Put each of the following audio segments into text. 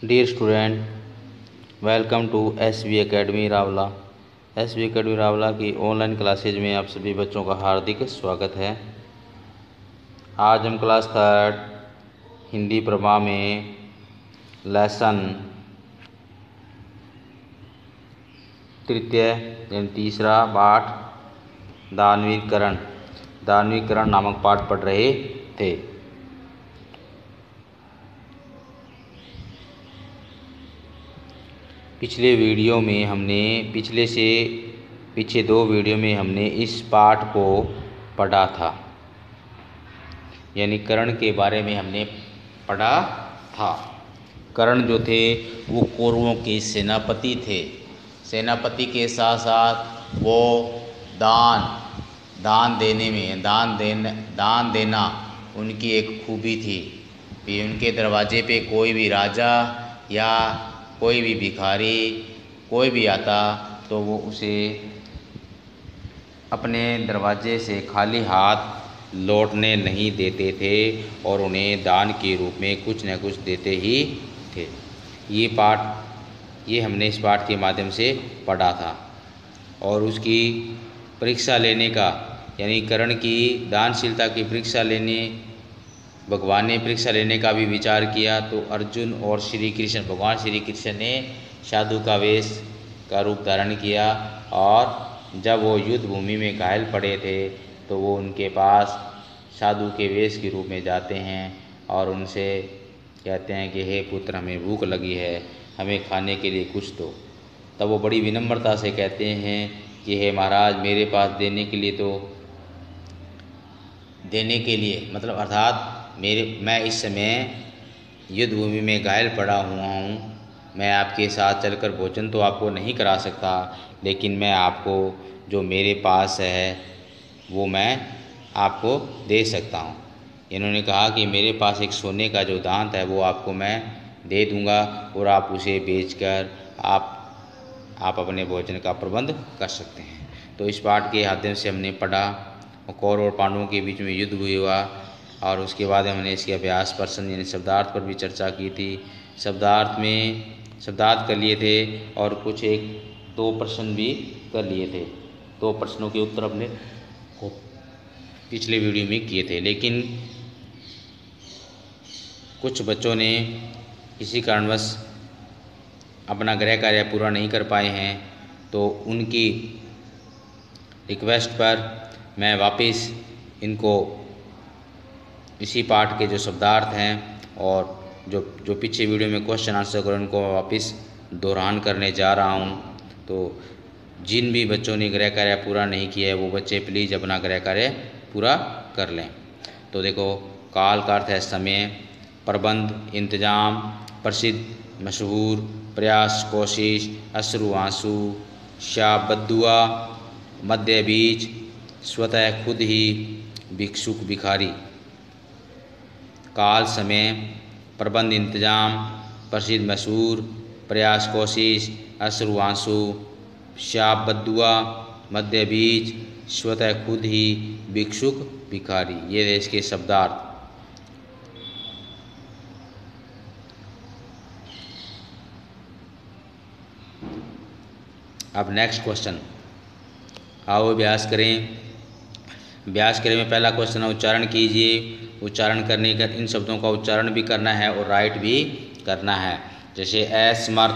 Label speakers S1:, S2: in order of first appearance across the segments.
S1: Dear student, welcome to SV academy Rawla. SV academy Rawla की online classes में आप सभी बच्चों का हार्दिक स्वागत है। आज हम क्लास थर्ड हिंदी प्रभा में लेसन तृतीय यानी तीसरा पाठ दानवीकरण नामक पाठ पढ़ रहे थे। पिछले दो वीडियो में हमने इस पाठ को पढ़ा था, यानी कर्ण के बारे में हमने पढ़ा था। कर्ण जो थे वो कौरवों के सेनापति थे। सेनापति के साथ साथ वो दान देना उनकी एक खूबी थी। उनके दरवाजे पे कोई भी राजा या कोई भी भिखारी कोई भी आता तो वो उसे अपने दरवाजे से खाली हाथ लौटने नहीं देते थे और उन्हें दान के रूप में कुछ न कुछ देते ही थे। ये हमने इस पाठ के माध्यम से पढ़ा था। और उसकी परीक्षा लेने का, यानी कर्ण की दानशीलता की परीक्षा लेने भगवान ने परीक्षा लेने का भी विचार किया। तो अर्जुन और भगवान श्री कृष्ण ने साधु का वेश का रूप धारण किया और जब वो युद्ध भूमि में घायल पड़े थे तो वो उनके पास साधु के वेश के रूप में जाते हैं और उनसे कहते हैं कि हे पुत्र, हमें भूख लगी है, हमें खाने के लिए कुछ दो। तब वो बड़ी विनम्रता से कहते हैं कि हे महाराज, मेरे पास देने के लिए मतलब अर्थात मैं इस समय युद्ध भूमि में घायल पड़ा हुआ हूँ। मैं आपके साथ चलकर भोजन तो आपको नहीं करा सकता, लेकिन मैं आपको जो मेरे पास है वो मैं आपको दे सकता हूँ। इन्होंने कहा कि मेरे पास एक सोने का जो दांत है वो आपको मैं दे दूँगा और आप उसे बेचकर आप अपने भोजन का प्रबंध कर सकते हैं। तो इस पाठ के माध्यम से हमने पढ़ा कौरव और पांडवों के बीच में युद्ध हुआ और उसके बाद हमने इसके अभ्यास प्रश्न यानी शब्दार्थ पर भी चर्चा की थी। शब्दार्थ कर लिए थे और कुछ दो प्रश्न भी कर लिए थे। दो प्रश्नों के उत्तर हमने पिछले वीडियो में किए थे, लेकिन कुछ बच्चों ने किसी कारणवश अपना गृह कार्य पूरा नहीं कर पाए हैं, तो उनकी रिक्वेस्ट पर मैं वापस इनको इसी पाठ के जो शब्दार्थ हैं और जो पीछे वीडियो में क्वेश्चन आंसर करें उनको वापस दोहरान करने जा रहा हूं। तो जिन भी बच्चों ने गृह कार्य पूरा नहीं किया है वो बच्चे प्लीज़ अपना गृह कार्य पूरा कर लें। तो देखो, काल का अर्थ है समय, प्रबंध, इंतजाम, प्रसिद्ध, मशहूर, प्रयास, कोशिश, अश्रु, आंसू, शाप, बद्दुआ, मध्य बीज, स्वतः, खुद ही, भिक्षुक, भिखारी। काल समय, प्रबंध इंतजाम, प्रसिद्ध मशहूर, प्रयास कोशिश, अश्रु आंसू, शाप बद्दुआ, मध्य बीज, स्वतः खुद ही, भिक्षुक भिखारी। ये है इसके शब्दार्थ। अब नेक्स्ट क्वेश्चन, आओ अभ्यास करें। अभ्यास करने में पहला क्वेश्चन है उच्चारण कीजिए। उच्चारण करने का इन शब्दों का उच्चारण भी करना है और राइट भी करना है। जैसे असमर्थ,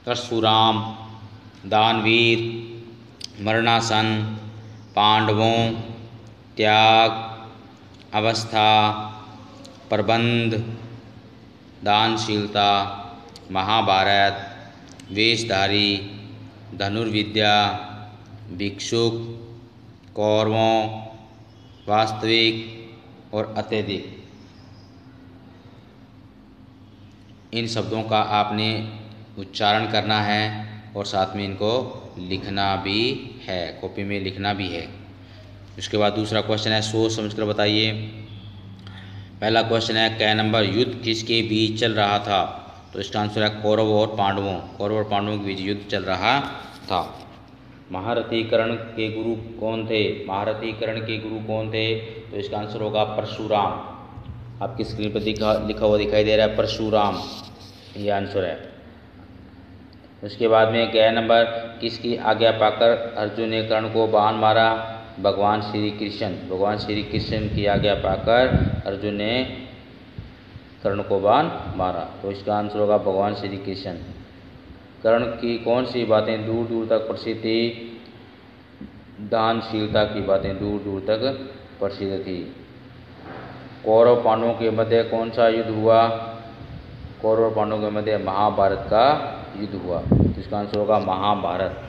S1: परशुराम, दानवीर, मरणासन, पांडवों, त्याग, अवस्था, प्रबंध, दानशीलता, महाभारत, वेशधारी, धनुर्विद्या, भिक्षुक, कौरवों, वास्तविक और अत्यधिक। इन शब्दों का आपने उच्चारण करना है और साथ में इनको लिखना भी है, कॉपी में लिखना भी है। उसके बाद दूसरा क्वेश्चन है, सोच समझकर बताइए। पहला क्वेश्चन है, क नंबर, युद्ध किसके बीच चल रहा था? तो इसका आंसर है कौरव और पांडवों के बीच युद्ध चल रहा था। महारथी कर्ण के गुरु कौन थे? तो इसका आंसर होगा परशुराम। आपकी स्क्रीन पर लिखा हुआ दिखाई दे रहा है परशुराम, ये आंसर है। उसके बाद में गया नंबर, किसकी आज्ञा पाकर अर्जुन ने कर्ण को बाण मारा? भगवान श्री कृष्ण। भगवान श्री कृष्ण की आज्ञा पाकर अर्जुन ने कर्ण को बाण मारा, तो इसका आंसर होगा भगवान श्री कृष्ण। कर्ण की कौन सी बातें दूर दूर तक प्रसिद्ध थी? दानशीलता की बातें दूर दूर तक प्रसिद्ध थी। कौरव पांडवों के मध्य कौन सा युद्ध हुआ? कौरव पांडवों के मध्य महाभारत का युद्ध हुआ, तो इसका आंसर होगा महाभारत।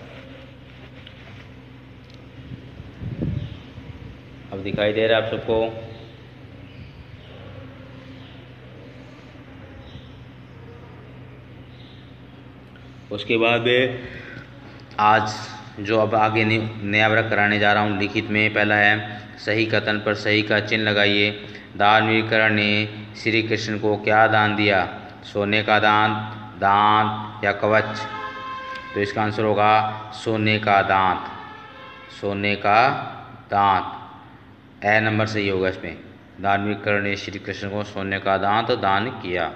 S1: अब दिखाई दे रहा है आप सबको? उसके बाद में आज जो अब आगे नया वर्ग कराने जा रहा हूँ लिखित में, पहला है सही कथन पर सही का चिन्ह लगाइए। दानवीर कर्ण ने श्री कृष्ण को क्या दान दिया? सोने का दांत, दांत या कवच? तो इसका आंसर होगा सोने का दांत। सोने का दांत, ए नंबर सही होगा इसमें। दानवीर कर्ण ने श्री कृष्ण को सोने का दांत दान किया।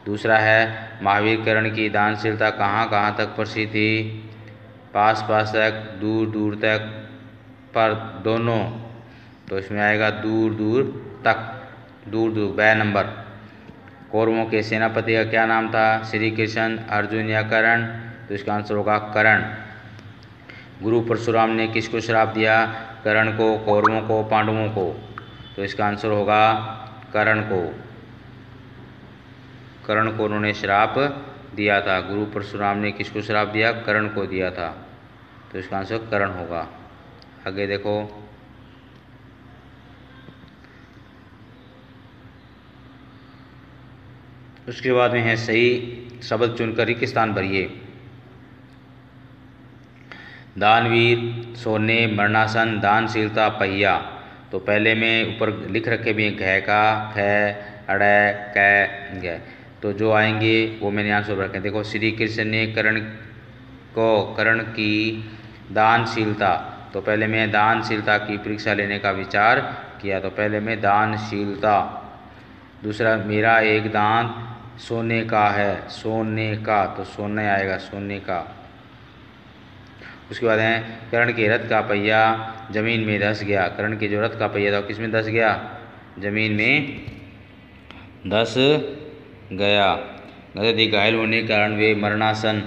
S1: दूसरा है महावीर कर्ण की दानशीलता कहाँ कहाँ तक प्रसिद्ध थी? पास पास तक, दूर दूर तक, पर दोनों? तो इसमें आएगा दूर दूर तक, दूर दूर, बे नंबर। कौरवों के सेनापति का क्या नाम था? श्री कृष्ण, अर्जुन या कर्ण? तो इसका आंसर होगा कर्ण। गुरु परशुराम ने किसको श्राप दिया? कर्ण को, कौरवों को, पांडवों को? तो इसका आंसर होगा कर्ण को। कर्ण को उन्होंने श्राप दिया था। गुरु परशुराम ने किसको श्राप दिया? कर्ण को दिया था, तो इसका आंसर कर्ण होगा। आगे देखो, उसके बाद में है सही शब्द चुनकर रिक्त स्थान भरिए। दानवीर, सोने, मरणासन, दानशीलता, पहिया। तो पहले में ऊपर लिख रखे भी हैं घ का, ख, अड़, क, ग। तो जो आएंगे वो मैंने आंसर रखे। देखो, श्री कृष्ण ने कर्ण की दानशीलता, तो पहले में दानशीलता की परीक्षा लेने का विचार किया, तो पहले में दानशीलता। दूसरा, मेरा एक दांत सोने का है, सोने का, तो सोने आएगा, सोने का। उसके बाद है कर्ण के रथ का पहिया जमीन में धंस गया। कर्ण के जो रथ का पहिया था किस में धंस गया? जमीन में धंस गया। गदति घायल होने के कारण वे मरणासन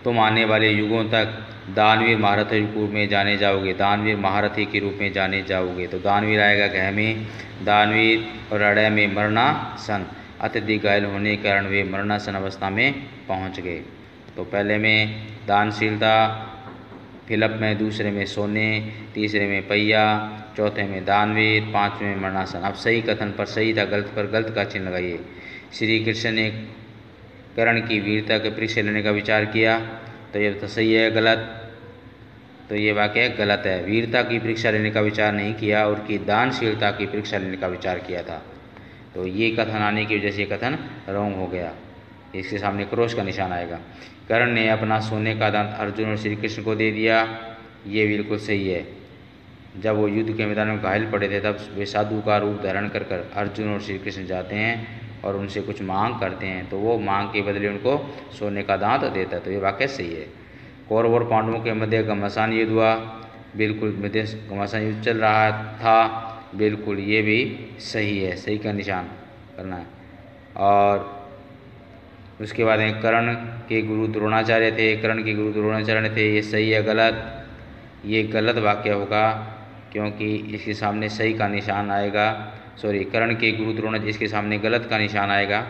S1: तुम आने वाले युगों तक दानवीर महारथी के रूप में जाने जाओगे। दानवीर महारथी के रूप में जाने जाओगे। तो दानवीर आएगा घ में, दानवीर, और अड़य में मरणासन। अत्यधिक घायल होने के कारण वे मरणासन अवस्था में पहुंच गए। तो पहले में दानशीलता, फिलप में, दूसरे में सोने, तीसरे में पहिया, चौथे में दानवीर, पांचवें में मरणासन। अब सही कथन पर सही था, गलत पर गलत का चिन्ह लगाइए। श्री कृष्ण ने कर्ण की वीरता के परीक्षा लेने का विचार किया, तो ये तो सही है, गलत? तो ये वाक्य गलत है। वीरता की परीक्षा लेने का विचार नहीं किया, और की दानशीलता की परीक्षा लेने का विचार किया था। तो ये कथन आने की वजह से कथन रॉन्ग हो गया। इसके सामने क्रॉस का निशान आएगा। कर्ण ने अपना सोने का दांत अर्जुन और श्री कृष्ण को दे दिया, ये बिल्कुल सही है। जब वो युद्ध के मैदान में घायल पड़े थे तब वे साधु का रूप धारण कर कर अर्जुन और श्री कृष्ण जाते हैं और उनसे कुछ मांग करते हैं, तो वो मांग के बदले उनको सोने का दांत देता है। तो ये वाक्य सही है। कौरव और पांडवों के मध्य घमासान युद्ध हुआ, बिल्कुल मध्य घमासान युद्ध चल रहा था, बिल्कुल ये भी सही है, सही का निशान करना है। और उसके बाद कर्ण के गुरु द्रोणाचार्य थे, कर्ण के गुरु द्रोणाचार्य थे, ये सही है, गलत? ये गलत वाक्य होगा, क्योंकि इसके सामने सही का निशान आएगा। कर्ण के गुरु द्रोणाचार्य, इसके सामने गलत का निशान आएगा।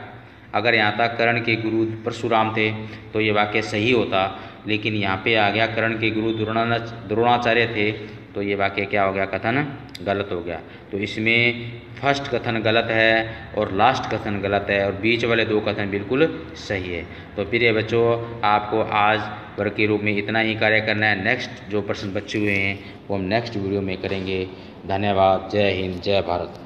S1: अगर यहाँ तक कर्ण के गुरु परशुराम थे तो ये वाक्य सही होता, लेकिन यहाँ पे आ गया कर्ण के गुरु द्रोणाचार्य थे, तो ये वाक्य क्या हो गया? कथन गलत हो गया। तो इसमें फर्स्ट कथन गलत है और लास्ट कथन गलत है, और बीच वाले दो कथन बिल्कुल सही है। तो प्रिय बच्चों, आपको आज वर्ग के रूप में इतना ही कार्य करना है। नेक्स्ट जो प्रश्न बचे हुए हैं वो हम नेक्स्ट वीडियो में करेंगे। धन्यवाद। जय हिंद, जय भारत।